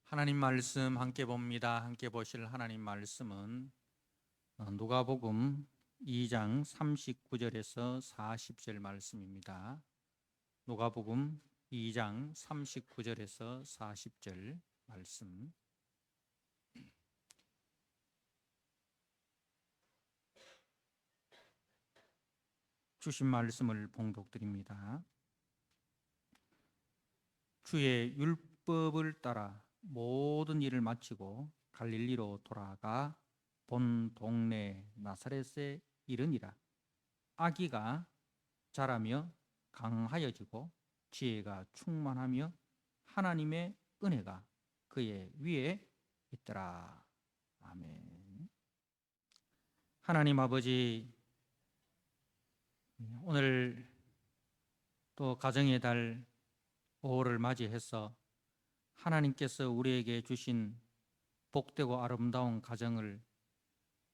하나님 말씀 함께 봅니다. 함께 보실 하나님 말씀은 누가복음 2장 39절에서 40절 말씀입니다. 누가복음 2장 39절에서 40절 말씀. 주신 말씀을 봉독드립니다. 주의 율법을 따라 모든 일을 마치고 갈릴리로 돌아가 본 동네 나사렛에 이르니라. 아기가 자라며 강하여지고 지혜가 충만하며 하나님의 은혜가 그의 위에 있더라. 아멘. 하나님 아버지, 오늘 또 가정의 달 5월을 맞이해서 하나님께서 우리에게 주신 복되고 아름다운 가정을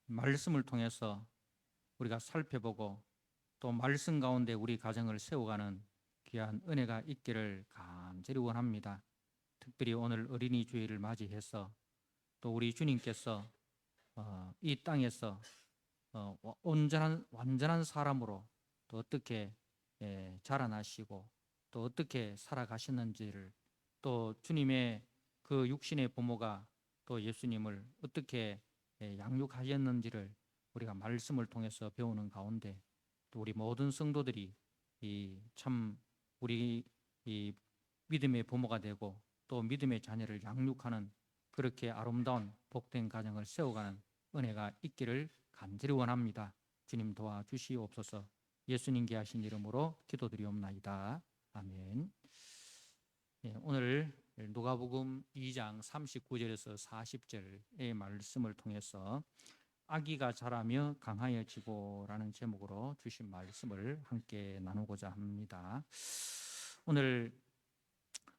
말씀을 통해서 우리가 살펴보고 또 말씀 가운데 우리 가정을 세워가는 귀한 은혜가 있기를 간절히 원합니다. 특별히 오늘 어린이 주일을 맞이해서 또 우리 주님께서 이 땅에서 완전한 사람으로 또 어떻게 자라나시고 또 어떻게 살아가셨는지를, 또 주님의 그 육신의 부모가 또 예수님을 어떻게 양육하셨는지를 우리가 말씀을 통해서 배우는 가운데, 또 우리 모든 성도들이 참 우리 믿음의 부모가 되고 또 믿음의 자녀를 양육하는 그렇게 아름다운 복된 가정을 세워가는 은혜가 있기를 간절히 원합니다. 주님 도와주시옵소서. 예수님께 하신 이름으로 기도드리옵나이다. 아멘. 오늘 누가복음 2장 39절에서 40절의 말씀을 통해서 아기가 자라며 강하여지고 라는 제목으로 주신 말씀을 함께 나누고자 합니다. 오늘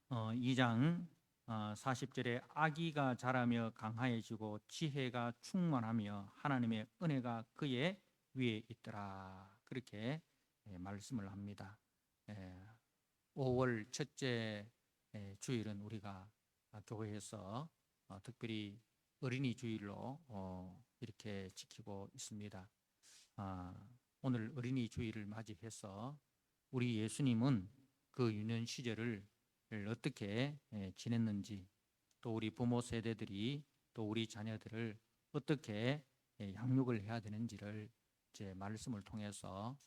2장 40절에 아기가 자라며 강하여지고 지혜가 충만하며 하나님의 은혜가 그의 위에 있더라, 그렇게 말씀을 합니다. 5월 첫째 주일은 우리가 교회에서 특별히 어린이 주일로 이렇게 지키고 있습니다. 오늘 어린이 주일을 맞이해서 우리 예수님은 그 유년 시절을 어떻게 지냈는지, 또 우리 부모 세대들이 또 우리 자녀들을 어떻게 양육을 해야 되는지를 이제 말씀을 통해서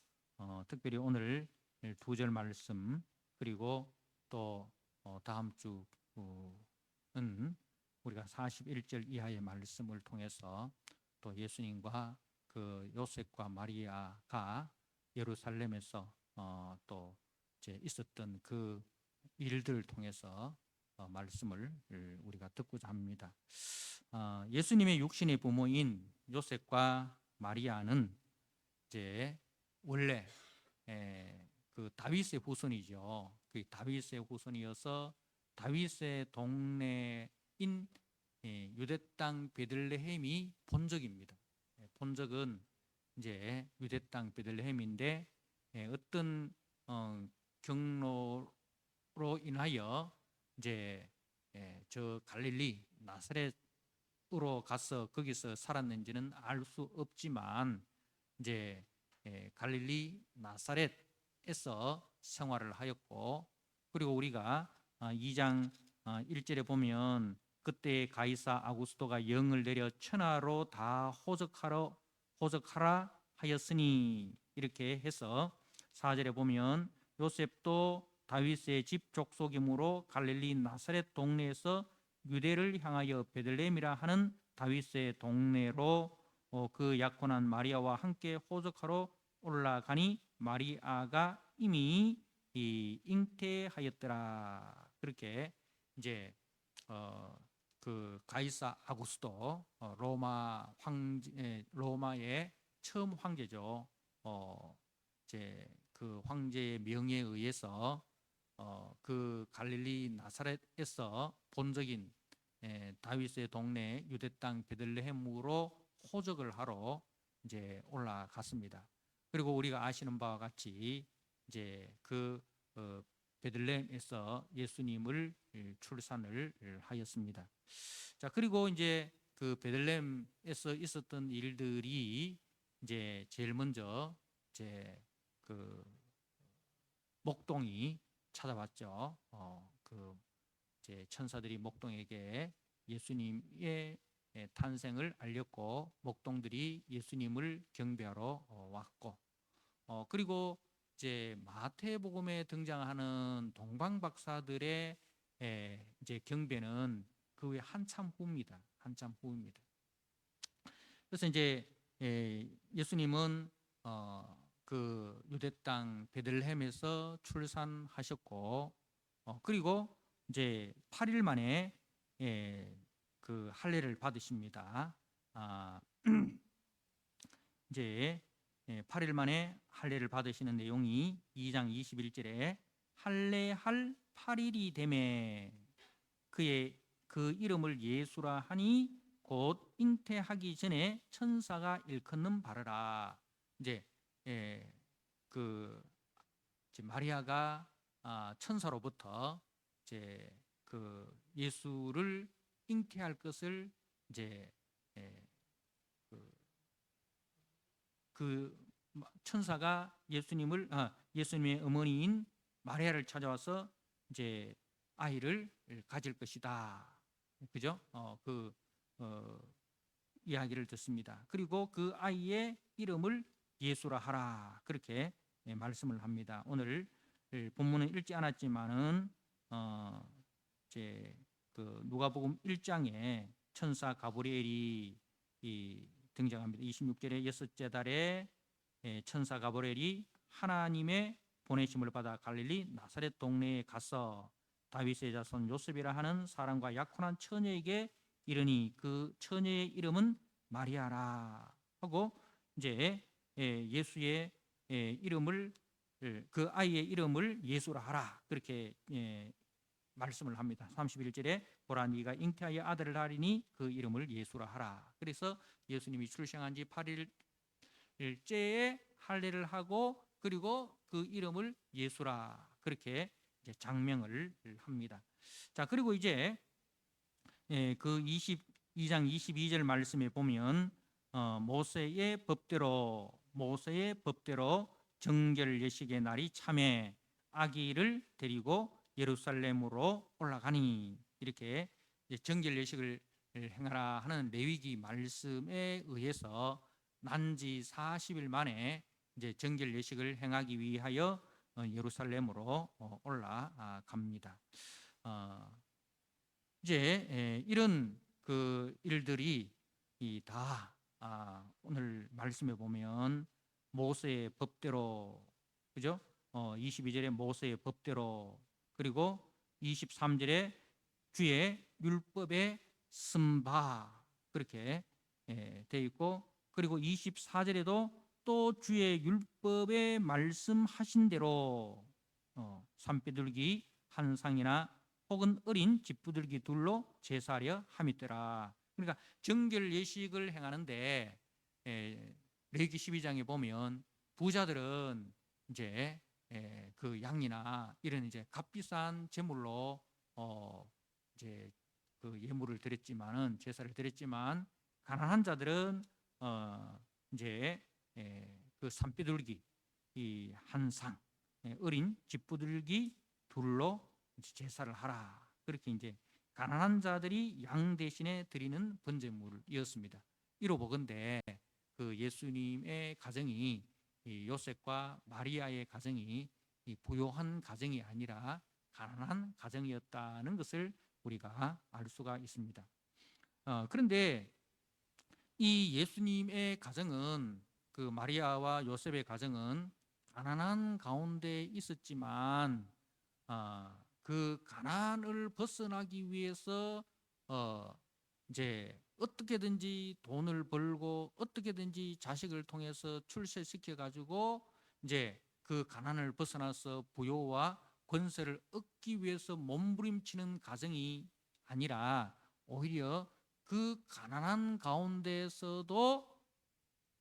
특별히 오늘 2절 말씀, 그리고 또 다음 주는 우리가 41절 이하의 말씀을 통해서 또 예수님과 그 요셉과 마리아가 예루살렘에서 또 이제 있었던 그 일들을 통해서 말씀을 우리가 듣고자 합니다. 예수님의 육신의 부모인 요셉과 마리아는 이제 원래 그 다윗의 후손이죠. 그 다윗의 후손이어서 다윗의 동네인 유대 땅 베들레헴이 본적입니다. 본적은 이제 유대 땅 베들레헴인데 어떤 경로로 인하여 이제 저 갈릴리 나사렛으로 가서 거기서 살았는지는 알 수 없지만 이제 갈릴리 나사렛에서 생활을 하였고, 그리고 우리가 2장 1절에 보면 그때 가이사 아구스토가 영을 내려 천하로 다 호적하라 하였으니, 이렇게 해서 4절에 보면 요셉도 다윗의 집 족속이므로 갈릴리 나사렛 동네에서 유대를 향하여 베들레헴이라 하는 다윗의 동네로 그 약혼한 마리아와 함께 호적하러 올라가니 마리아가 이미 잉태하였더라. 그렇게 이제 그 가이사 아구스토 로마의 처음 황제죠. 이제 그 황제의 명예에 의해서 그 갈릴리 나사렛에서 본적인 다윗의 동네 유대 땅 베들레헴으로 호적을 하러 이제 올라갔습니다. 그리고 우리가 아시는 바와 같이 이제 그 베들레헴에서 예수님을 출산을 하였습니다. 자, 그리고 이제 그 베들레헴에서 있었던 일들이 이제 제일 먼저 이제 그 목동이 찾아왔죠. 그 이제 천사들이 목동에게 예수님의 탄생을 알렸고, 목동들이 예수님을 경배하러 왔고, 그리고 이제 마태복음에 등장하는 동방 박사들의 이제 경배는 그 후에 한참 후입니다. 한참 후입니다. 그래서 이제 예수님은 그 유대 땅 베들레헴에서 출산하셨고, 그리고 이제 8일 만에 그 할례를 받으십니다. 이제 8일 만에 할례를 받으시는 내용이 2장 21절에 할례할 8일이 되매 그의 그 이름을 예수라 하니 곧 잉태하기 전에 천사가 일컫는 바르라. 이제 그 이제 마리아가 천사로부터 이제 그 예수를 잉태할 것을 이제 그 천사가 예수님의 어머니인 마리아를 찾아와서 이제 아이를 가질 것이다. 그죠? 이야기를 듣습니다. 그리고 그 아이의 이름을 예수라 하라. 그렇게 말씀을 합니다. 오늘 본문은 읽지 않았지만은 이제 그 누가복음 1장에 천사 가브리엘이 등장합니다. 26절에 여섯째 달에 천사 가브리엘이 하나님의 보내심을 받아 갈릴리 나사렛 동네에 가서 다윗의 자손 요셉이라 하는 사람과 약혼한 처녀에게 이르니 그 처녀의 이름은 마리아라 하고 이제 예수의 이름을 그 아이의 이름을 예수라 하라 그렇게 말씀을 합니다. 31절에 보라 네가 잉태하여 아들을 낳으리니 그 이름을 예수라 하라. 그래서 예수님이 출생한 지 8일째에 할례를 하고 그리고 그 이름을 예수라 그렇게 이제 장명을 합니다. 자, 그리고 이제 그 22장 22절 말씀에 보면 모세의 법대로 정결 예식의 날이 참에 아기를 데리고 예루살렘으로 올라가니 이렇게 정결 예식을 행하라 하는 레위기 말씀에 의해서 난지 40일 만에 이제 정결 예식을 행하기 위하여 예루살렘으로 올라갑니다. 이제 이런 그 일들이 다 오늘 말씀에 보면 모세의 법대로 그죠? 22절에 모세의 법대로 그리고 23절에 주의 율법에 쓴바 그렇게 되어 있고 그리고 24절에도 또 주의 율법에 말씀하신 대로 산비둘기 한 쌍이나 혹은 어린 집부들기 둘로 제사하려 함이더라. 그러니까 정결 예식을 행하는데 레위기 12장에 보면 부자들은 이제 그 양이나 이런 이제 값비싼 제물로 이제 그 예물을 드렸지만은 제사를 드렸지만 가난한 자들은 이제 그 산비둘기 이 한 쌍, 어린 집부들기 둘로 제사를 하라. 그렇게 이제 가난한 자들이 양 대신에 드리는 번제물이었습니다. 이로 보건대 그 예수님의 가정이 요셉과 마리아의 가정이 부요한 가정이 아니라 가난한 가정이었다는 것을 우리가 알 수가 있습니다. 그런데 이 예수님의 가정은 그 마리아와 요셉의 가정은 가난한 가운데 있었지만 그 가난을 벗어나기 위해서 이제 어떻게든지 돈을 벌고 어떻게든지 자식을 통해서 출세시켜 가지고 이제 그 가난을 벗어나서 부요와 권세를 얻기 위해서 몸부림치는 가정이 아니라 오히려 그 가난한 가운데에서도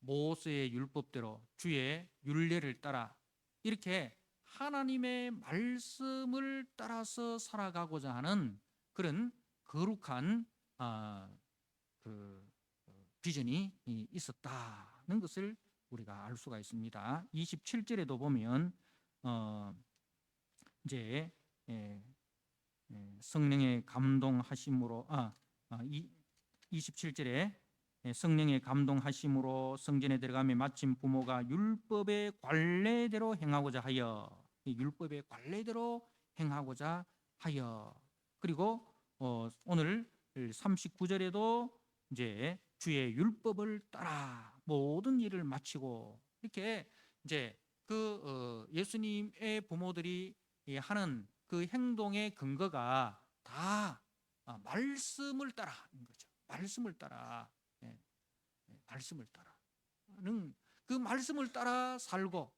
모세의 율법대로 주의 율례를 따라 이렇게 하나님의 말씀을 따라서 살아가고자 하는 그런 거룩한 그 비전이 있었다는 것을 우리가 알 수가 있습니다. 27절에도 보면 이제 성령의 감동하심으로 27절에 성령의 감동하심으로 성전에 들어가며 마침 부모가 율법의 관례대로 행하고자 하여 율법의 관례대로 행하고자 하여 그리고 오늘 39절에도 이제 주의 율법을 따라 모든 일을 마치고 이렇게 이제 그 예수님의 부모들이 하는 그 행동의 근거가 다 말씀을 따라인 거죠. 말씀을 따라, 말씀을 따라는 그 말씀을 따라 살고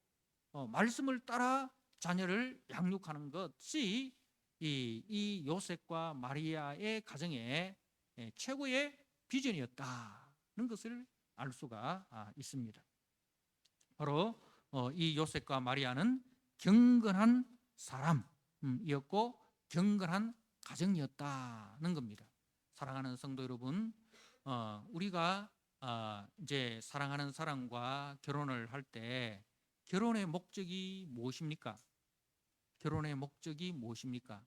말씀을 따라 자녀를 양육하는 것이 이 요셉과 마리아의 가정의 최고의 비전이었다는 것을 알 수가 있습니다. 바로 이 요셉과 마리아는 경건한 사람이었고 경건한 가정이었다는 겁니다. 사랑하는 성도 여러분, 우리가 이제 사랑하는 사람과 결혼을 할 때 결혼의 목적이 무엇입니까? 결혼의 목적이 무엇입니까?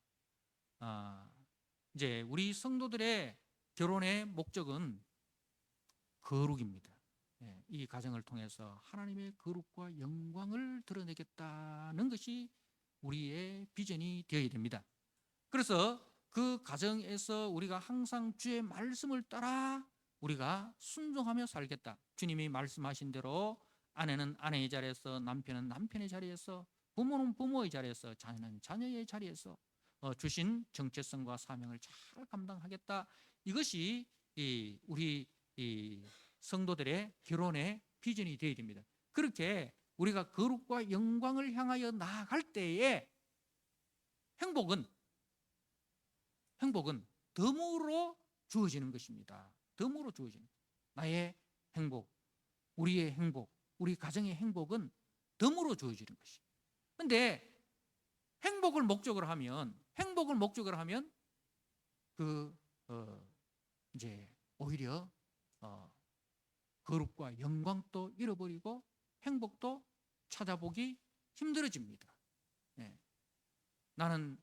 이제 우리 성도들의 결혼의 목적은 거룩입니다. 이 가정을 통해서 하나님의 거룩과 영광을 드러내겠다는 것이 우리의 비전이 되어야 됩니다. 그래서 그 가정에서 우리가 항상 주의 말씀을 따라 우리가 순종하며 살겠다. 주님이 말씀하신 대로 아내는 아내의 자리에서, 남편은 남편의 자리에서, 부모는 부모의 자리에서, 자녀는 자녀의 자리에서 주신 정체성과 사명을 잘 감당하겠다. 이것이 우리 성도들의 결혼의 비전이 되어야 됩니다. 그렇게 우리가 거룩과 영광을 향하여 나아갈 때에 행복은 덤으로 주어지는 것입니다. 덤으로 주어지는 나의 행복, 우리의 행복, 우리 가정의 행복은 덤으로 주어지는 것이. 그런데 행복을 목적으로 하면 이제 오히려 거룩과 영광도 잃어버리고 행복도 찾아보기 힘들어집니다. 나는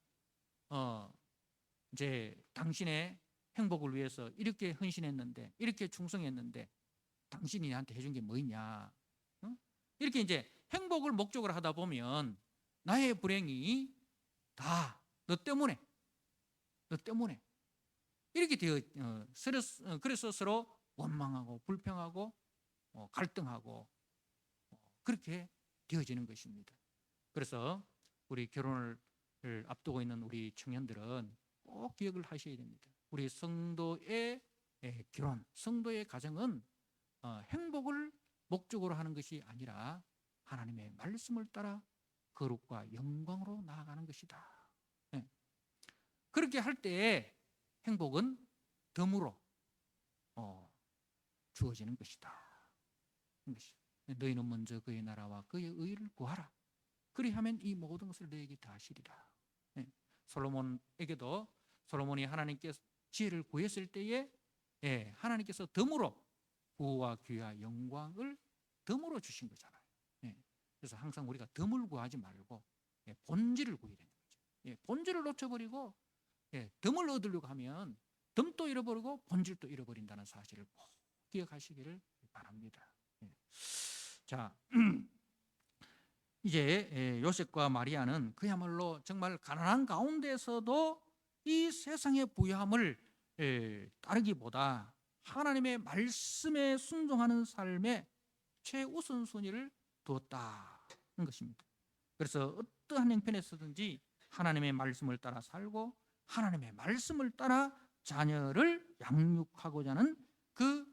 이제 당신의 행복을 위해서 이렇게 헌신했는데, 이렇게 충성했는데 당신이 나한테 해준 게 뭐냐? 이렇게 이제 행복을 목적으로 하다 보면 나의 불행이 다 너 때문에 이렇게 되어 그래서 서로 원망하고 불평하고 갈등하고 그렇게 되어지는 것입니다. 그래서 우리 결혼을 앞두고 있는 우리 청년들은 꼭 기억을 하셔야 됩니다. 우리 성도의 결혼, 성도의 가정은 행복을 목적으로 하는 것이 아니라 하나님의 말씀을 따라 거룩과 영광으로 나아가는 것이다. 그렇게 할 때에 행복은 덤으로 주어지는 것이다. 너희는 먼저 그의 나라와 그의 의를 구하라. 그리하면 이 모든 것을 너에게 다 하시리라. 솔로몬에게도 솔로몬이 하나님께서 지혜를 구했을 때에 하나님께서 덤으로 부와 귀와 영광을 덤으로 주신 거잖아요. 그래서 항상 우리가 덤을 구하지 말고 본질을 구해야 되는 거죠. 본질을 놓쳐버리고 덤을 얻으려고 하면 덤도 잃어버리고 본질도 잃어버린다는 사실을 꼭 기억하시기를 바랍니다. 자, 이제 요셉과 마리아는 그야말로 정말 가난한 가운데서도 이 세상의 부유함을 따르기보다 하나님의 말씀에 순종하는 삶에 최우선순위를 두었다는 것입니다. 그래서 어떠한 형편에서든지 하나님의 말씀을 따라 살고 하나님의 말씀을 따라 자녀를 양육하고자 하는 그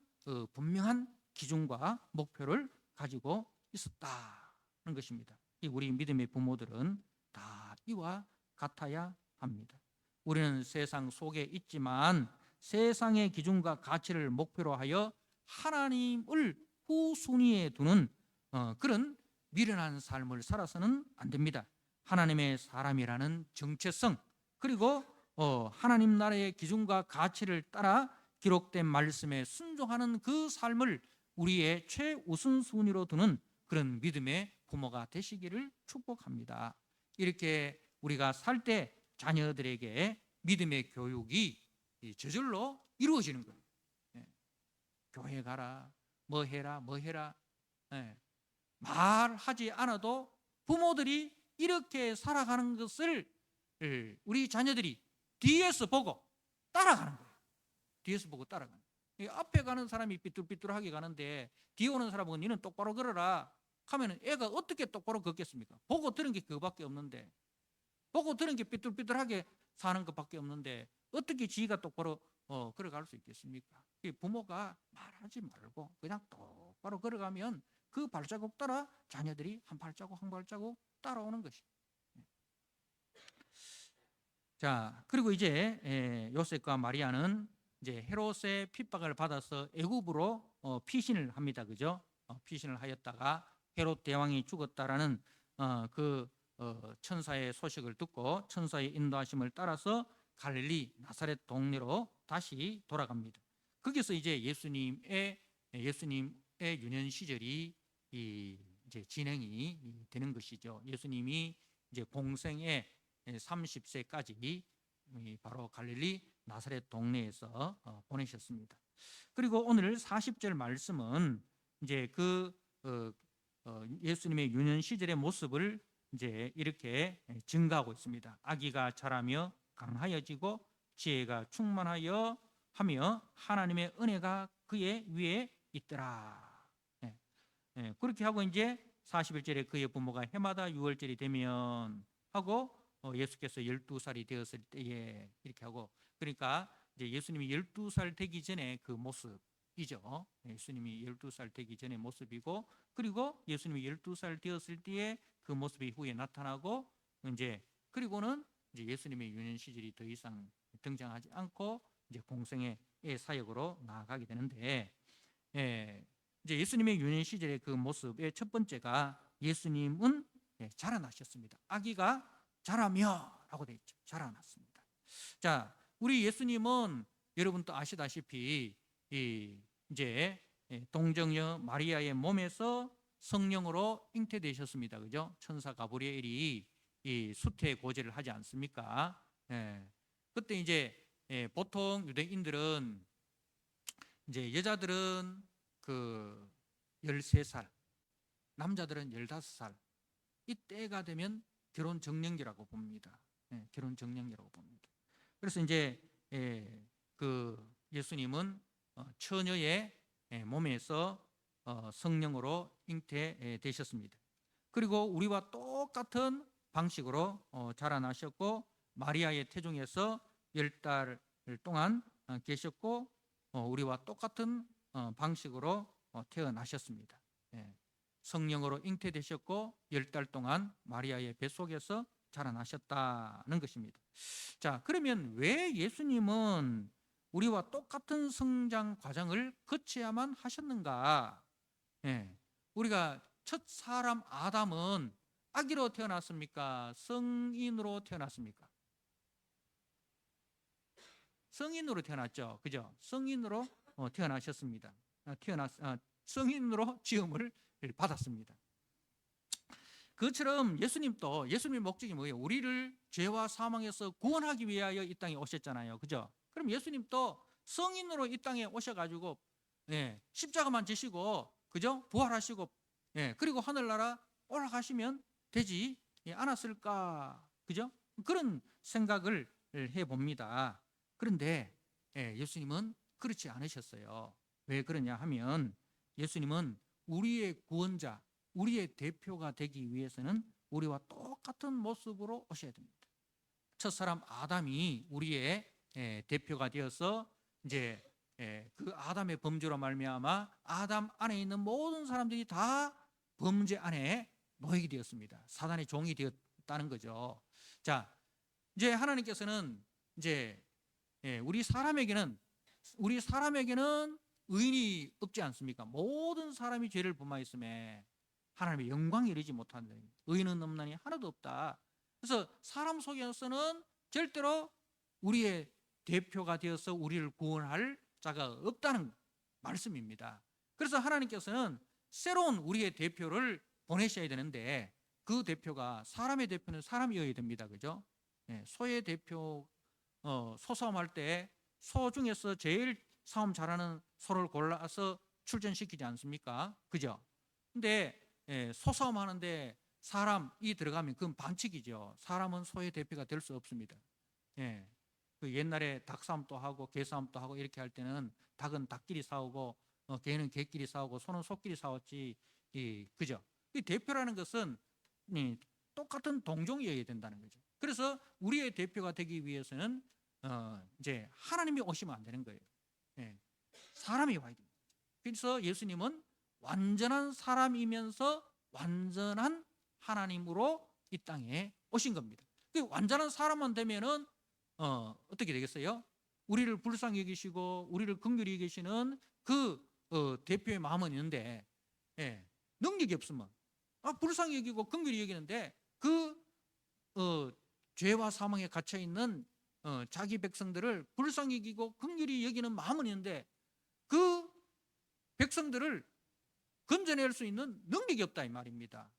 분명한 기준과 목표를 가지고 있었다는 것입니다. 우리 믿음의 부모들은 다 이와 같아야 합니다. 우리는 세상 속에 있지만 세상의 기준과 가치를 목표로 하여 하나님을 후순위에 두는 그런 미련한 삶을 살아서는 안 됩니다. 하나님의 사람이라는 정체성, 그리고 하나님 나라의 기준과 가치를 따라 기록된 말씀에 순종하는 그 삶을 우리의 최우선순위로 두는 그런 믿음의 부모가 되시기를 축복합니다. 이렇게 우리가 살 때 자녀들에게 믿음의 교육이 저절로 이루어지는 거예요. 교회 가라, 뭐 해라, 뭐 해라. 말하지 않아도 부모들이 이렇게 살아가는 것을 우리 자녀들이 뒤에서 보고 따라가는 거예요. 뒤에서 보고 따라가는 거예요. 앞에 가는 사람이 삐뚤삐뚤하게 가는데 뒤에 오는 사람은 니는 똑바로 걸어라 하면 애가 어떻게 똑바로 걷겠습니까? 보고 들은 게 그거밖에 없는데, 보고 들은 게 삐뚤삐뚤하게 사는 것밖에 없는데 어떻게 지가 똑바로 걸어갈 수 있겠습니까? 부모가 말하지 말고 그냥 똑바로 걸어가면 그 발자국 따라 자녀들이 한 발자국 한 발자국 따라오는 것입니다. 자, 그리고 이제 요셉과 마리아는 이제 헤롯의 핍박을 받아서 애굽으로 피신을 합니다. 그죠? 피신을 하였다가 헤롯 대왕이 죽었다라는 그 천사의 소식을 듣고 천사의 인도하심을 따라서 갈릴리 나사렛 동네로 다시 돌아갑니다. 거기서 이제 예수님의 유년 시절이 이제 진행이 되는 것이죠. 예수님이 이제 공생의 30세까지 바로 갈릴리 나사렛 동네에서 보내셨습니다. 그리고 오늘 40절 말씀은 이제 그 예수님의 유년 시절의 모습을 이제 이렇게 증가하고 있습니다. 아기가 자라며 강하여지고 지혜가 충만하여 하며 하나님의 은혜가 그의 위에 있더라. 그렇게 하고 이제 41절에 그의 부모가 해마다 6월절이 되면 하고 예수께서 12살이 되었을 때에 이렇게 하고, 그러니까 이제 예수님이 12살 되기 전에 그 모습이죠. 예수님이 12살 되기 전의 모습이고, 그리고 예수님이 12살 되었을 때에 그 모습이 후에 나타나고, 이제 그리고는 이제 예수님의 유년 시절이 더 이상 등장하지 않고 이제 공생의 사역으로 나아가게 되는데, 이제 예수님의 유년 시절의 그 모습의 첫 번째가 예수님은 자라나셨습니다. 아기가 자라며라고 되어 있죠. 자라났습니다. 자, 우리 예수님은 여러분 또 아시다시피 이제 동정녀 마리아의 몸에서 성령으로 잉태되셨습니다. 그죠? 천사 가브리엘이 이 수태 고제를 하지 않습니까? 그때 이제 보통 유대인들은 이제 여자들은 그 13살, 남자들은 15살 이때가 되면 결혼 정년기라고 봅니다. 결혼 정년기라고 봅니다. 그래서 이제 그 예수님은 처녀의 몸에서 성령으로 잉태되셨습니다. 그리고 우리와 똑같은 방식으로 자라나셨고 마리아의 태중에서 10달 동안 계셨고 우리와 똑같은 방식으로 태어나셨습니다. 성령으로 잉태되셨고 10달 동안 마리아의 뱃속에서 자라나셨다는 것입니다. 자, 그러면 왜 예수님은 우리와 똑같은 성장 과정을 거쳐야만 하셨는가? 우리가 첫 사람 아담은 아기로 태어났습니까? 성인으로 태어났습니까? 성인으로 태어났죠. 그죠? 성인으로 태어나셨습니다. 성인으로 지음을 받았습니다. 그것처럼 예수님도 예수님의 목적이 뭐예요? 우리를 죄와 사망에서 구원하기 위하여 이 땅에 오셨잖아요. 그죠? 그럼 예수님도 성인으로 이 땅에 오셔가지고 십자가만 지시고 그죠? 부활하시고 그리고 하늘나라 올라가시면 되지 않았을까? 그죠? 그런 생각을 해봅니다. 그런데 예수님은 그렇지 않으셨어요. 왜 그러냐 하면 예수님은 우리의 구원자, 우리의 대표가 되기 위해서는 우리와 똑같은 모습으로 오셔야 됩니다. 첫사람 아담이 우리의 대표가 되어서 이제 그 아담의 범죄로 말미암아 아담 안에 있는 모든 사람들이 다 범죄 안에 놓이게 되었습니다. 사단의 종이 되었다는 거죠. 자, 이제 하나님께서는 이제 우리 사람에게는 의인이 없지 않습니까? 모든 사람이 죄를 범하였음에 하나님의 영광에 이르지 못한다. 의인은 없나니 하나도 없다. 그래서 사람 속에서는 절대로 우리의 대표가 되어서 우리를 구원할 자가 없다는 말씀입니다. 그래서 하나님께서는 새로운 우리의 대표를 보내셔야 되는데 그 대표가 사람의 대표는 사람이어야 됩니다. 그죠? 소의 대표 소싸움할 때 소 중에서 제일 싸움 잘하는 소를 골라서 출전시키지 않습니까? 그죠? 근데 소싸움 하는데 사람이 들어가면 그건 반칙이죠. 사람은 소의 대표가 될 수 없습니다. 그 옛날에 닭싸움도 하고 개싸움도 하고 이렇게 할 때는 닭은 닭끼리 싸우고 개는 개끼리 싸우고 소는 소끼리 싸웠지. 그죠? 이 대표라는 것은 똑같은 동종이어야 된다는 거죠. 그래서 우리의 대표가 되기 위해서는 이제 하나님이 오시면 안 되는 거예요. 사람이 와야 됩니다. 그래서 예수님은 완전한 사람이면서 완전한 하나님으로 이 땅에 오신 겁니다. 그 완전한 사람만 되면은 어떻게 되겠어요? 우리를 불쌍히 여기시고 우리를 긍휼히 여기시는 그 대표의 마음은 있는데 능력이 없으면 불쌍히 여기고 긍휼히 여기는데 그 죄와 사망에 갇혀 있는 자기 백성들을 불쌍히 여기고 긍휼히 여기는 마음은 있는데 그 백성들을 건져낼 수 있는 능력이 없다 이 말입니다.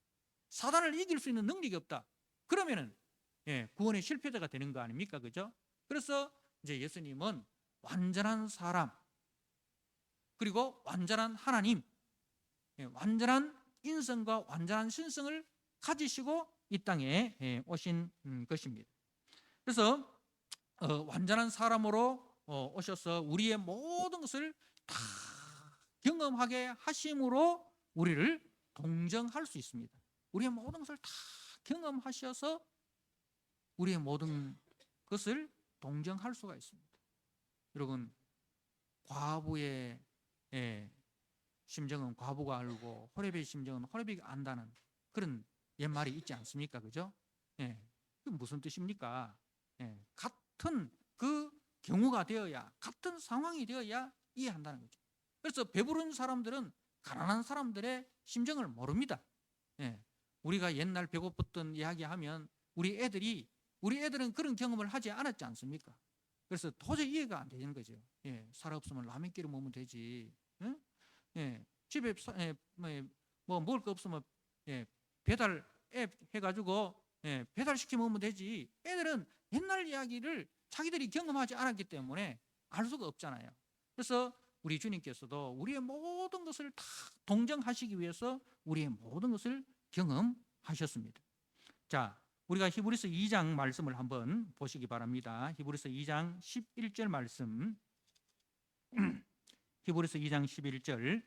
사단을 이길 수 있는 능력이 없다. 그러면은 구원의 실패자가 되는 거 아닙니까? 그죠? 그래서 이제 예수님은 완전한 사람 그리고 완전한 하나님, 완전한 인성과 완전한 신성을 가지시고 이 땅에 오신 것입니다. 그래서 완전한 사람으로 오셔서 우리의 모든 것을 다 경험하게 하심으로 우리를 동정할 수 있습니다. 우리의 모든 것을 다 경험하셔서 우리의 모든 것을 동정할 수가 있습니다. 여러분, 과부의 심정은 과부가 알고 호렙의 심정은 호렙이 안다는 그런 옛말이 있지 않습니까? 그죠? 그 무슨 뜻입니까? 같은 그 경우가 되어야, 같은 상황이 되어야 이해한다는 거죠. 그래서 배부른 사람들은 가난한 사람들의 심정을 모릅니다. 우리가 옛날 배고팠던 이야기하면 우리 애들은 그런 경험을 하지 않았지 않습니까? 그래서 도저히 이해가 안 되는 거죠. 살 없으면 라면 끓여 먹으면 되지. 집에 뭐 먹을 거 없으면 배달 앱 해가지고 배달시켜 먹으면 되지. 애들은 옛날 이야기를 자기들이 경험하지 않았기 때문에 알 수가 없잖아요. 그래서 우리 주님께서도 우리의 모든 것을 다 동정하시기 위해서 우리의 모든 것을 경험하셨습니다. 자, 우리가 히브리서 2장 말씀을 한번 보시기 바랍니다. 히브리서 2장 11절 말씀. 히브리서 2장 11절.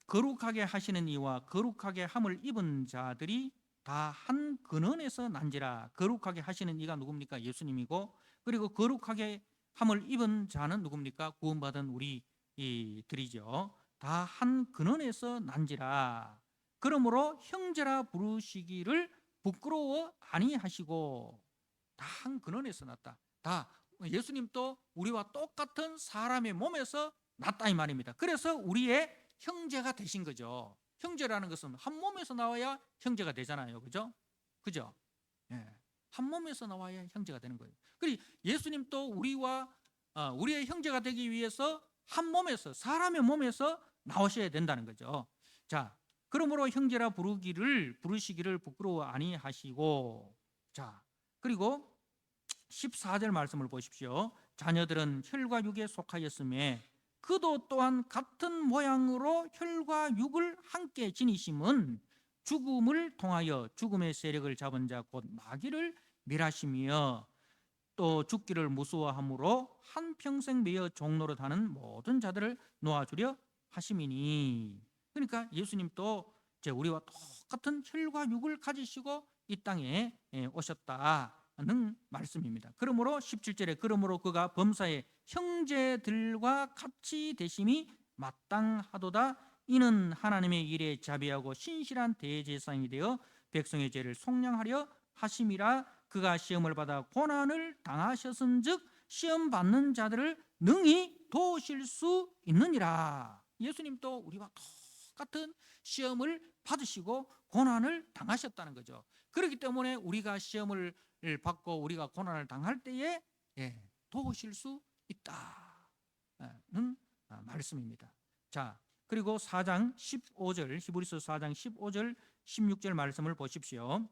거룩하게 하시는 이와 거룩하게 함을 입은 자들이 다 한 근원에서 난지라. 거룩하게 하시는 이가 누굽니까? 예수님이고, 그리고 거룩하게 함을 입은 자는 누굽니까? 구원받은 우리들이죠. 다 한 근원에서 난지라. 그러므로 형제라 부르시기를 부끄러워 아니하시고. 다 한 근원에서 났다. 다 예수님도 우리와 똑같은 사람의 몸에서 났다 이 말입니다. 그래서 우리의 형제가 되신 거죠. 형제라는 것은 한 몸에서 나와야 형제가 되잖아요. 그죠? 그죠? 한 몸에서 나와야 형제가 되는 거예요. 그리고 예수님도 우리의 형제가 되기 위해서 한 몸에서, 사람의 몸에서 나오셔야 된다는 거죠. 자, 그러므로 형제라 부르시기를 부끄러워 아니하시고. 자, 그리고 14절 말씀을 보십시오. 자녀들은 혈과 육에 속하였음에 그도 또한 같은 모양으로 혈과 육을 함께 지니심은 죽음을 통하여 죽음의 세력을 잡은 자 곧 마귀를 멸하시며 또 죽기를 무서워함으로 한평생 매여 종노릇하는 모든 자들을 놓아주려 하심이니. 그러니까 예수님도 이제 우리와 똑같은 혈과 육을 가지시고 이 땅에 오셨다는 말씀입니다. 그러므로 17절에 그러므로 그가 범사의 형제들과 같이 되심이 마땅하도다. 이는 하나님의 일에 자비하고 신실한 대제사장이 되어 백성의 죄를 속량하려 하심이라. 그가 시험을 받아 고난을 당하셨은즉 시험 받는 자들을 능히 도우실 수 있느니라. 예수님도 우리와 똑같은 시험을 받으시고 고난을 당하셨다는 거죠. 그렇기 때문에 우리가 시험을 받고 우리가 고난을 당할 때에 도우실 수 있다는 말씀입니다. 자, 그리고 4장 15절, 히브리서 4장 15절 16절 말씀을 보십시오.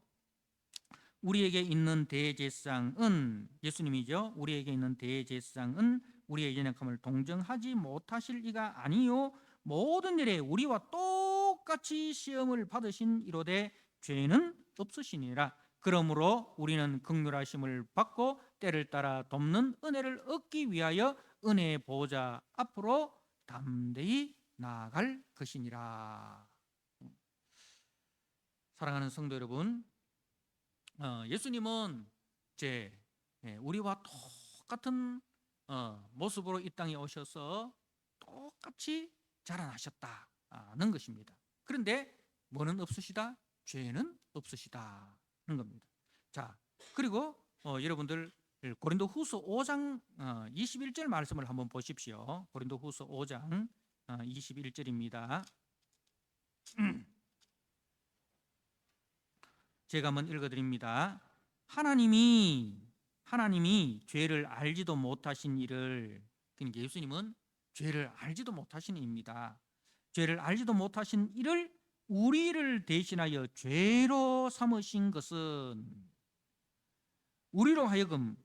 우리에게 있는 대제사장은, 예수님이죠. 우리에게 있는 대제사장은 우리의 연약함을 동정하지 못하실 이가 아니요 모든 일에 우리와 똑같이 시험을 받으신 이로되 죄는 없으시니라. 그러므로 우리는 긍휼하심을 받고 때를 따라 돕는 은혜를 얻기 위하여 은혜의 보좌 앞으로 담대히 나아갈 것이니라. 사랑하는 성도 여러분, 예수님은 이제 우리와 똑같은 모습으로 이 땅에 오셔서 똑같이 자라나셨다는 것입니다. 그런데 뭐는 없으시다? 죄는 없으시다는 겁니다. 자, 그리고 여러분들 고린도후서 5장 21절 말씀을 한번 보십시오. 고린도후서 5장 21절입니다. 제가 한번 읽어드립니다. 하나님이 죄를 알지도 못하신 이를, 그러니까 예수님은 죄를 알지도 못하신 이입니다. 죄를 알지도 못하신 이를 우리를 대신하여 죄로 삼으신 것은 우리로 하여금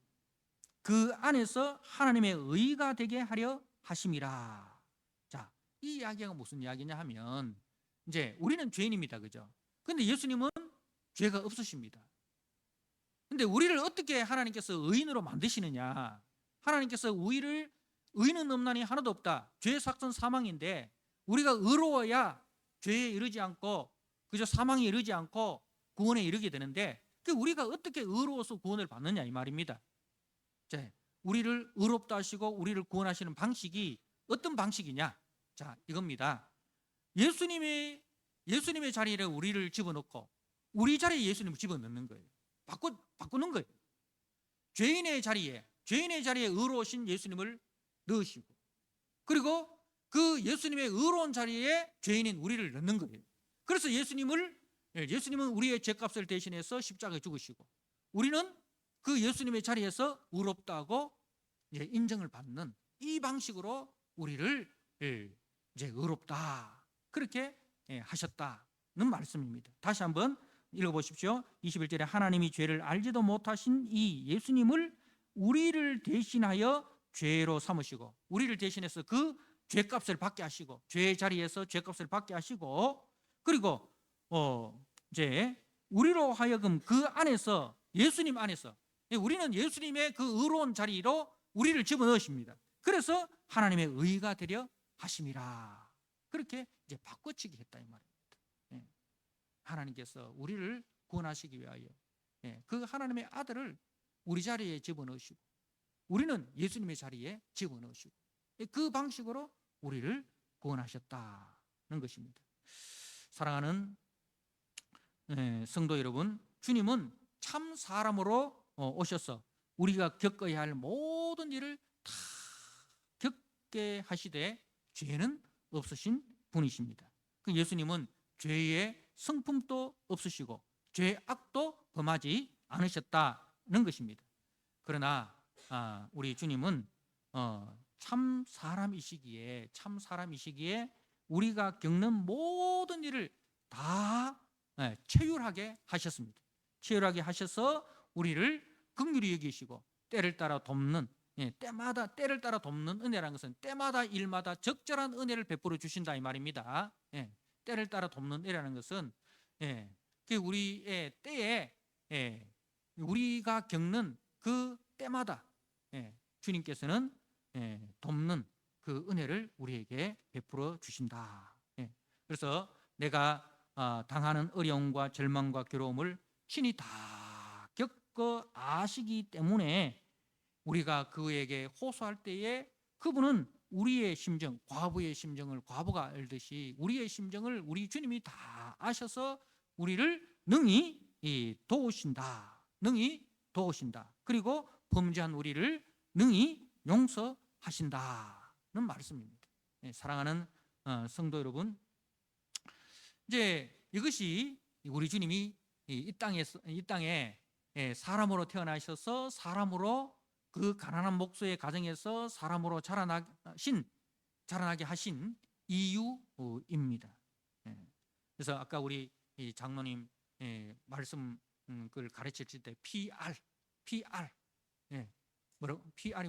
그 안에서 하나님의 의가 되게 하려 하심이라. 자, 이 이야기가 무슨 이야기냐 하면 이제 우리는 죄인입니다, 그죠? 근데 예수님은 죄가 없으십니다. 근데 우리를 어떻게 하나님께서 의인으로 만드시느냐? 하나님께서 의인은 없나니 하나도 없다. 죄의 삭은 사망인데 우리가 의로워야 죄에 이르지 않고 그저 사망에 이르지 않고 구원에 이르게 되는데 우리가 어떻게 의로워서 구원을 받느냐 이 말입니다. 우리를 의롭다 하시고 우리를 구원하시는 방식이 어떤 방식이냐? 자, 이겁니다. 예수님의 자리에 우리를 집어넣고 우리 자리에 예수님을 집어넣는 거예요. 바꾸는 거예요. 죄인의 자리에 의로우신 예수님을 넣으시고, 그리고 그 예수님의 의로운 자리에 죄인인 우리를 넣는 거예요. 그래서 예수님은 우리의 죄값을 대신해서 십자가에 죽으시고, 우리는 그 예수님의 자리에서 의롭다고 인정을 받는 이 방식으로 우리를 이제 의롭다 그렇게 하셨다는 말씀입니다. 다시 한번 읽어보십시오. 21절에 하나님이 죄를 알지도 못하신 이 예수님을 우리를 대신하여 죄로 삼으시고, 우리를 대신해서 그 죄값을 받게 하시고, 죄의 자리에서 죄값을 받게 하시고, 그리고 이제 우리로 하여금 그 안에서, 예수님 안에서, 우리는 예수님의 그 의로운 자리로 우리를 집어넣으십니다. 그래서 하나님의 의가 되려 하심이라. 그렇게 이제 바꿔치기 했다 이 말입니다. 하나님께서 우리를 구원하시기 위하여 그 하나님의 아들을 우리 자리에 집어넣으시고, 우리는 예수님의 자리에 집어넣으시고, 그 방식으로 우리를 구원하셨다는 것입니다. 사랑하는 성도 여러분, 주님은 참 사람으로 오셔서 우리가 겪어야 할 모든 일을 다 겪게 하시되 죄는 없으신 분이십니다. 그 예수님은 죄의 성품도 없으시고 죄악도 범하지 않으셨다는 것입니다. 그러나 우리 주님은 참 사람이시기에 우리가 겪는 모든 일을 다 체휼하게 하셨습니다. 체휼하게 하셔서 우리를 긍휼히 여기시고 때를 따라 돕는, 때를 따라 돕는 은혜라는 것은 때마다 일마다 적절한 은혜를 베풀어 주신다 이 말입니다. 때를 따라 돕는 은혜라는 것은 우리의 때에 우리가 겪는 그 때마다 주님께서는 돕는 그 은혜를 우리에게 베풀어 주신다. 그래서 내가 당하는 어려움과 절망과 괴로움을 친히 다 겪어 아시기 때문에 우리가 그에게 호소할 때에 그분은 우리의 심정, 과부의 심정을 과부가 알듯이 우리의 심정을 우리 주님이 다 아셔서 우리를 능히 도우신다. 그리고 범죄한 우리를 능히 용서하신다는 말씀입니다. 사랑하는 성도 여러분, 이제 이것이 우리 주님이 이 땅에 사람으로 태어나셔서 사람으로 그 가난한 목소의 가정에서 사람으로 자라나게 하신 이유입니다. 그래서 아까 우리 장로님 말씀 그걸 가르쳤을 때 PR PR이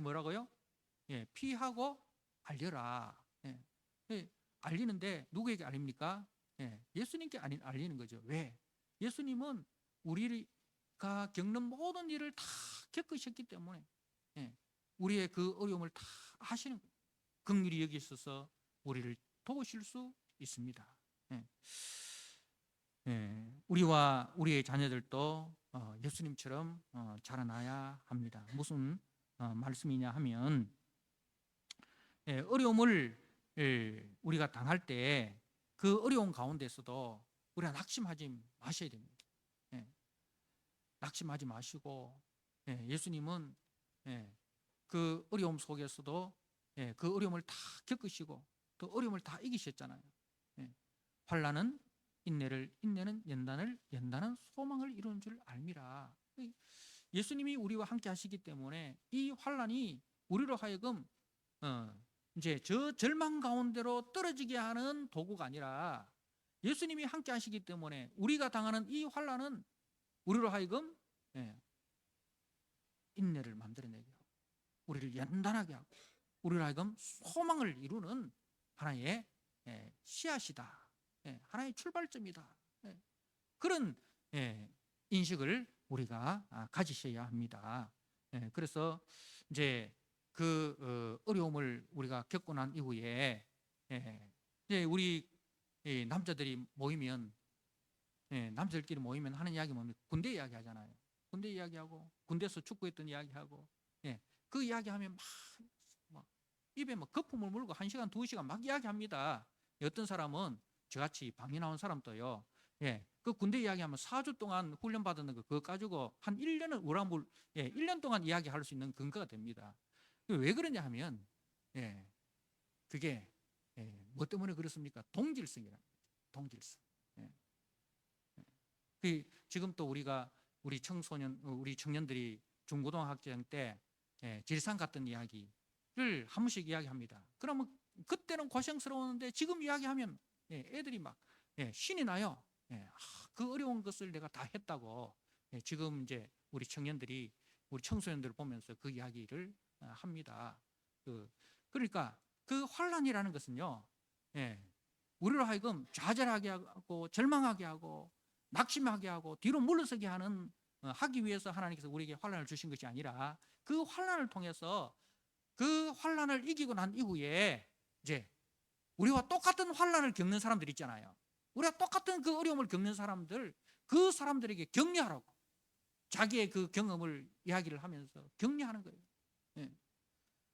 뭐라고요? P하고 알려라. 알리는데 누구에게 알립니까? 예수님께 알리는 거죠. 왜? 예수님은 우리가 겪는 모든 일을 다 겪으셨기 때문에 우리의 그 어려움을 다 하시는 거예요. 긍휼히 여기셔서 우리를 도우실 수 있습니다. 우리와 우리의 자녀들도 예수님처럼 자라나야 합니다. 무슨 말씀이냐 하면 어려움을 우리가 당할 때 그 어려운 가운데서도 우리가 낙심하지 마셔야 됩니다. 낙심하지 마시고 예수님은 그 어려움 속에서도 그 어려움을 다 겪으시고 또 어려움을 다 이기셨잖아요. 환난은 인내를, 인내는 연단을, 연단은 소망을 이루는 줄 알미라. 예수님이 우리와 함께 하시기 때문에 이 환난이 우리로 하여금 이제 저 절망 가운데로 떨어지게 하는 도구가 아니라 예수님이 함께 하시기 때문에 우리가 당하는 이 환난은 우리로 하여금 인내를 만들어내게 하고 우리를 연단하게 하고 우리로 하여금 소망을 이루는 하나의 씨앗이다. 하나의 출발점이다. 그런 인식을 우리가 가지셔야 합니다. 그래서 이제 그 어려움을 우리가 겪고 난 이후에 이제 우리 남자들이 모이면 남자들끼리 모이면 하는 이야기 뭡니까? 군대 이야기 하잖아요. 군대 이야기하고 군대에서 축구했던 이야기하고 그 이야기하면 막 입에 막 거품을 물고 1시간 2시간 막 이야기합니다. 어떤 사람은 저같이 방이 나온 사람도요. 그 군대 이야기하면 4주 동안 훈련 받은 거 그거 가지고 한 1년을 우라물 1년 동안 이야기할 수 있는 근거가 됩니다. 왜 그러냐 하면 그게 뭐 때문에 그렇습니까? 동질성이라는 거죠. 동질성. 지금 또 우리 청년들이 중고등학생 때 질상 같은 이야기를 한 번씩 이야기합니다. 그러면 그때는 고생스러웠는데 지금 이야기하면 애들이 막 신이 나요. 그 어려운 것을 내가 다 했다고 지금 이제 우리 청소년들을 보면서 그 이야기를 합니다. 그러니까 그 환난이라는 것은요, 우리로 하여금 좌절하게 하고 절망하게 하고 낙심하게 하고 뒤로 물러서게 하기 위해서 하나님께서 우리에게 환난을 주신 것이 아니라 그 환난을 통해서 그 환난을 이기고 난 이후에 이제 우리와 똑같은 환난을 겪는 사람들 있잖아요. 우리가 똑같은 그 어려움을 겪는 사람들, 그 사람들에게 격려하라고 자기의 그 경험을 이야기를 하면서 격려하는 거예요.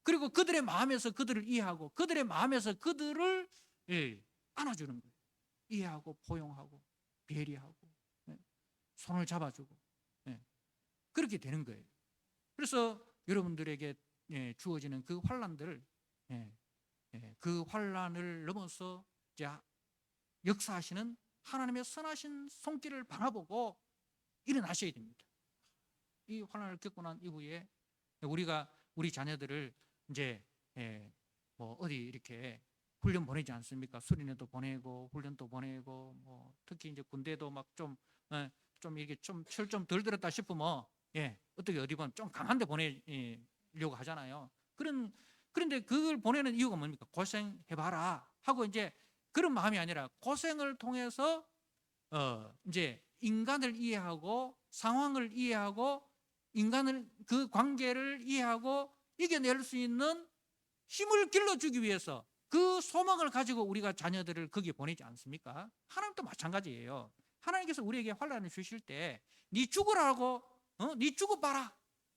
그리고 그들의 마음에서 그들을 이해하고 그들의 마음에서 그들을 안아주는 거예요. 이해하고 포용하고 배려하고 손을 잡아주고 그렇게 되는 거예요. 그래서 여러분들에게 주어지는 그 환난들을 그 환난을 넘어서 이제 역사하시는 하나님의 선하신 손길을 바라보고 일어나셔야 됩니다. 이 환난을 겪고 난 이후에 우리 자녀들을 이제 뭐 어디 이렇게 훈련 보내지 않습니까? 수련회도 보내고 훈련도 보내고 뭐 특히 이제 군대도 막 좀 이렇게 좀 철 좀 덜 들었다 싶으면 어떻게 어디 보면 좀 강한데 보내려고 하잖아요. 그런데 그걸 보내는 이유가 뭡니까? 고생해봐라 하고 이제 그런 마음이 아니라 고생을 통해서 이제 인간을 이해하고 상황을 이해하고 인간을 그 관계를 이해하고 이겨낼 수 있는 힘을 길러주기 위해서 그 소망을 가지고 우리가 자녀들을 거기에 보내지 않습니까? 하나님도 마찬가지예요. 하나님께서 우리에게 환난을 주실 때 네 죽으라고 네 죽어봐라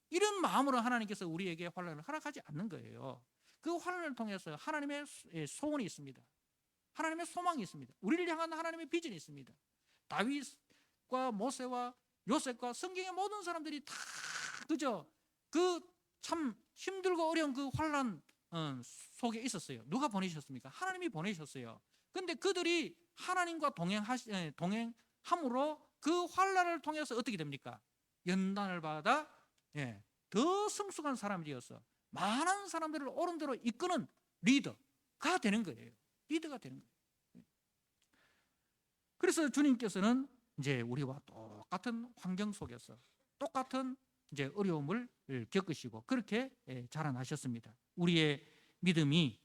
이런 마음으로 하나님께서 우리에게 환난을 허락하지 않는 거예요. 그 환난을 통해서 하나님의 소원이 있습니다. 하나님의 소망이 있습니다. 우리를 향한 하나님의 비전이 있습니다. 다윗과 모세와 요셉과 성경의 모든 사람들이 다 그저 그 참 힘들고 어려운 그 환난 속에 있었어요. 누가 보내셨습니까? 하나님이 보내셨어요. 근데 그들이 하나님과 동행함으로 그 환난을 통해서 어떻게 됩니까? 연단을 받아 더 성숙한 사람이 되어서 많은 사람들을 옳은 대로 이끄는 리더가 되는 거예요. 리더가 되는 거예요. 그래서 주님께서는 이제 우리와 똑같은 환경 속에서 똑같은 이제 어려움을 겪으시고 그렇게 자라나셨습니다. 우리의 믿음이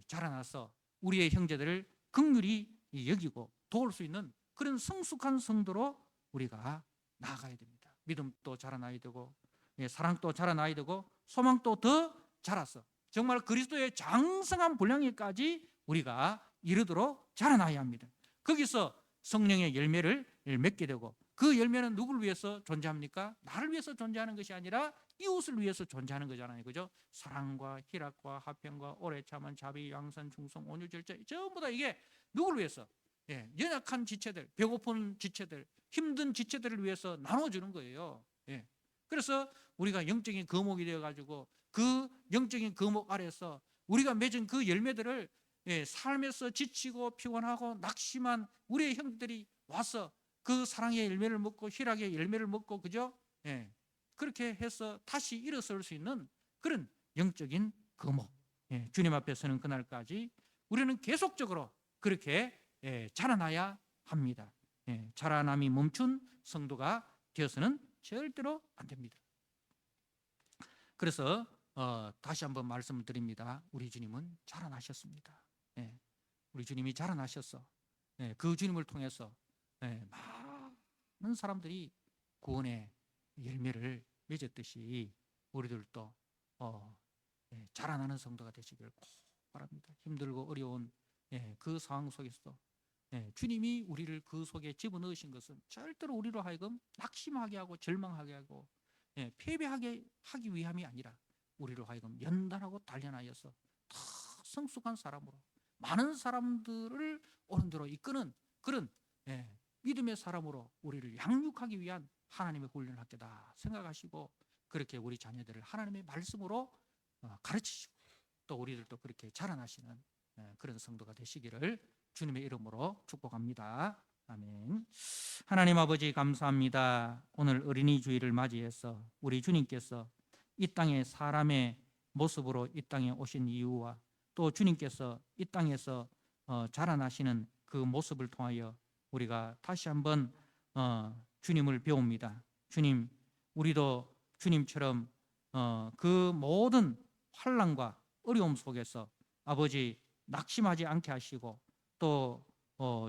자라나서 우리의 형제들을 긍휼히 여기고 도울 수 있는 그런 성숙한 성도로 우리가 나아가야 됩니다. 믿음도 자라나야 되고 사랑도 자라나야 되고 소망도 더 자라서 정말 그리스도의 장성한 분량에까지 우리가 이르도록 자라나야 합니다. 거기서 성령의 열매를 맺게 되고 그 열매는 누구를 위해서 존재합니까? 나를 위해서 존재하는 것이 아니라 이웃을 위해서 존재하는 거잖아요. 그죠? 사랑과 희락과 화평과 오래 참은 자비, 양선, 충성, 온유, 절제 전부 다 이게 누구를 위해서? 연약한 지체들, 배고픈 지체들, 힘든 지체들을 위해서 나눠주는 거예요. 그래서 우리가 영적인 거목이 되어가지고 그 영적인 거목 아래서 우리가 맺은 그 열매들을 삶에서 지치고 피곤하고 낙심한 우리의 형들이 와서 그 사랑의 열매를 먹고 희락의 열매를 먹고 그죠? 그렇게 해서 다시 일어설 수 있는 그런 영적인 거목 주님 앞에 서는 그날까지 우리는 계속적으로 그렇게 자라나야 합니다. 자라남이 멈춘 성도가 되어서는 절대로 안 됩니다. 그래서 다시 한번 말씀을 드립니다. 우리 주님은 자라나셨습니다. 우리 주님이 자라나셨어. 그 주님을 통해서 많은 사람들이 구원의 열매를 맺었듯이 우리들도 자라나는 성도가 되시길 꼭 바랍니다. 힘들고 어려운 그 상황 속에서도 주님이 우리를 그 속에 집어넣으신 것은 절대로 우리로 하여금 낙심하게 하고 절망하게 하고 패배하게 하기 위함이 아니라 우리로 하여금 연단하고 단련하여서 더 성숙한 사람으로 많은 사람들을 옳은 대로 이끄는 그런 믿음의 사람으로 우리를 양육하기 위한 하나님의 훈련을 학교다 생각하시고 그렇게 우리 자녀들을 하나님의 말씀으로 가르치시고 또 우리들도 그렇게 자라나시는 그런 성도가 되시기를 주님의 이름으로 축복합니다. 아멘. 하나님 아버지 감사합니다. 오늘 어린이 주일을 맞이해서 우리 주님께서 이 땅에 사람의 모습으로 이 땅에 오신 이유와 또 주님께서 이 땅에서 자라나시는 그 모습을 통하여 우리가 다시 한번 주님을 배웁니다. 주님, 우리도 주님처럼 그 모든 환난과 어려움 속에서 아버지 낙심하지 않게 하시고 또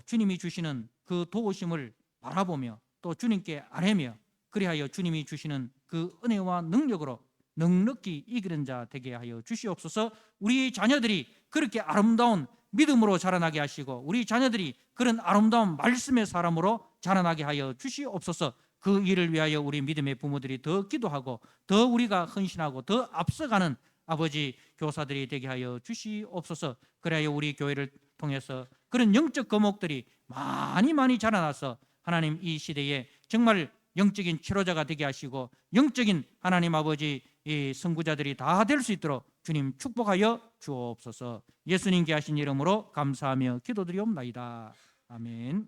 주님이 주시는 그 도우심을 바라보며 또 주님께 아뢰며 그리하여 주님이 주시는 그 은혜와 능력으로 넉넉히 이기는 자 되게 하여 주시옵소서. 우리 자녀들이 그렇게 아름다운 믿음으로 자라나게 하시고 우리 자녀들이 그런 아름다운 말씀의 사람으로 자라나게 하여 주시옵소서. 그 일을 위하여 우리 믿음의 부모들이 더 기도하고 더 우리가 헌신하고 더 앞서가는 아버지 교사들이 되게 하여 주시옵소서. 그래야 우리 교회를 통해서 그런 영적 거목들이 많이 자라나서 하나님 이 시대에 정말 영적인 치료자가 되게 하시고 영적인 하나님 아버지 이 선구자들이 다 될 수 있도록 주님 축복하여 주옵소서. 예수님께 하신 이름으로 감사하며 기도드리옵나이다. 아멘.